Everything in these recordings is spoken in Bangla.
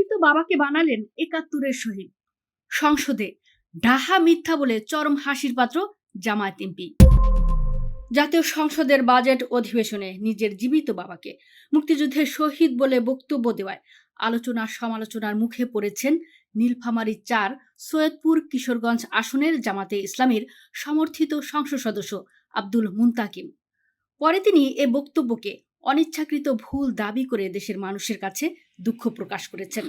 জীবিত বাবাকে বানালেন ৭১-এর শহীদ। সংসদে ডাহা মিথ্যা বলে চরম হাসির পাত্র জামায়াত এমপি। জাতীয় সংসদের বাজেট অধিবেশনে নিজের জীবিত বাবাকে মুক্তিযুদ্ধের শহীদ বলে বক্তব্য দেওয়ায় আলোচনা সমালোচনার মুখে পড়েছেন নীলফামারী ৪ সৈয়দপুর কিশোরগঞ্জ আসনের জামাতে ইসলামীর সমর্থিত সংসদ সদস্য আব্দুল মুন্তাকিম। পরে তিনি এ বক্তব্যকে অনিচ্ছাকৃত ভুল দাবি করে দেশের মানুষের কাছে দুঃখ প্রকাশ করেছেন।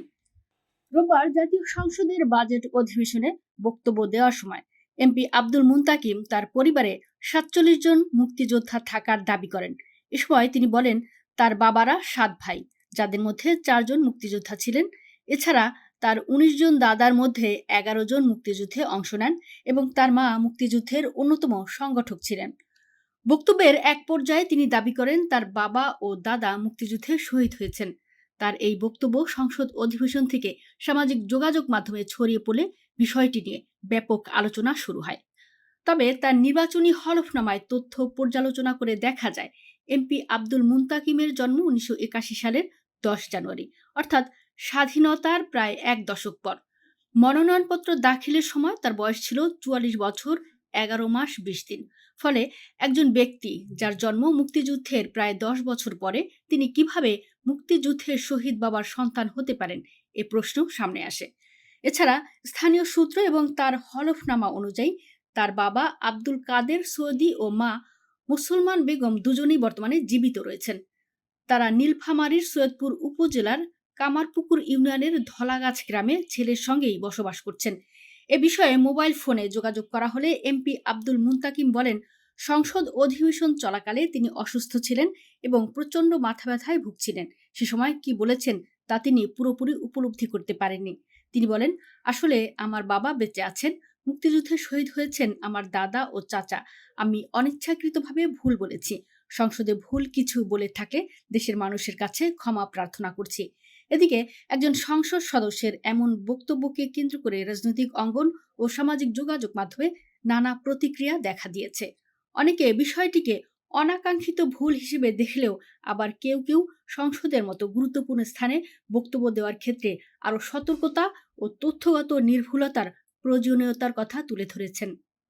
রোববার জাতীয় সংসদের বাজেট অধিবেশনে বক্তব্য দেওয়ার সময় এমপি আব্দুল মুন্তাকিম তার পরিবারে ৪৭ জন মুক্তিযোদ্ধা থাকার দাবি করেন। এ সময় তিনি বলেন, তার বাবারা ৭ ভাই, যাদের মধ্যে ৪ জন মুক্তিযোদ্ধা ছিলেন। এছাড়া তার ১৯ জন দাদার মধ্যে ১১ জন মুক্তিযুদ্ধে অংশ নেন এবং তার মা মুক্তিযুদ্ধের অন্যতম সংগঠক ছিলেন। বক্তব্যের এক পর্যায়ে তিনি দাবি করেন তার বাবা ও দাদা মুক্তিযুদ্ধে শহীদ হয়েছেন। তার এই বক্তব্য সংসদ অধিবেশন থেকে সামাজিক যোগাযোগ মাধ্যমে ছড়িয়ে পড়লে বিষয়টি নিয়ে ব্যাপক আলোচনা শুরু হয়। তবে তার নির্বাচনী হলফনামায় তথ্য পর্যালোচনা করে দেখা যায় এমপি আব্দুল মুন্তাকিমের জন্ম ১৯৮১ সালের ১০ জানুয়ারি, অর্থাৎ স্বাধীনতার প্রায় এক দশক পর। মনোনয়নপত্র দাখিলের সময় তার বয়স ছিল ৪৪ বছর ১১ মাস ২০ দিন। ফলে একজন ব্যক্তি যার জন্ম মুক্তিযুদ্ধের প্রায় ১০ বছর পরে, তিনি কিভাবে মুক্তিযুদ্ধের শহীদ বাবার সন্তান হতে পারেন, এ প্রশ্ন সামনে আসে। এছাড়া স্থানীয় সূত্র এবং তার হলফনামা অনুযায়ী তার বাবা আব্দুল কাদের সৌদি ও মা মুসলমান বেগম দুজনেই বর্তমানে জীবিত রয়েছেন। তারা নীলফামারীর সৈয়দপুর উপজেলার কামারপুকুর ইউনিয়নের ধলাগাছ গ্রামে ছেলের সঙ্গেই বসবাস করছেন। এ বিষয়ে মোবাইল ফোনে যোগাযোগ করা হলে এমপি আব্দুল মুন্তাকিম বলেন, সংসদ অধিবেশন চলাকালে তিনি অসুস্থ ছিলেন এবং প্রচণ্ড মাথা ব্যথায় ভুগছিলেন। সে সময় কি বলেছেন তা তিনি পুরোপুরি উপলব্ধি করতে পারেননি। তিনি বলেন, আসলে আমার বাবা বেঁচে আছেন, মুক্তিযুদ্ধে শহীদ হয়েছেন আমার দাদা ও চাচা। আমি অনিচ্ছাকৃতভাবে ভুল বলেছি। সংসদে ভুল কিছু বলে থাকলে দেশের মানুষের কাছে ক্ষমা প্রার্থনা করছি। এদিকে একজন সংসদ সদস্যের এমন বক্তব্যকে কেন্দ্র করে রাজনৈতিক অঙ্গন ও সামাজিক যোগাযোগ মাধ্যমে নানা প্রতিক্রিয়া দেখা দিয়েছে। অনেকে বিষয়টিকে অনাকাঙ্ক্ষিত ভুল হিসেবে দেখলেও আবার কেউ কেউ সংসদের মতো গুরুত্বপূর্ণ স্থানে বক্তব্য দেওয়ার ক্ষেত্রে আরও সতর্কতা ও তথ্যগত নির্ভুলতার প্রয়োজনীয়তার কথা তুলে ধরেছেন।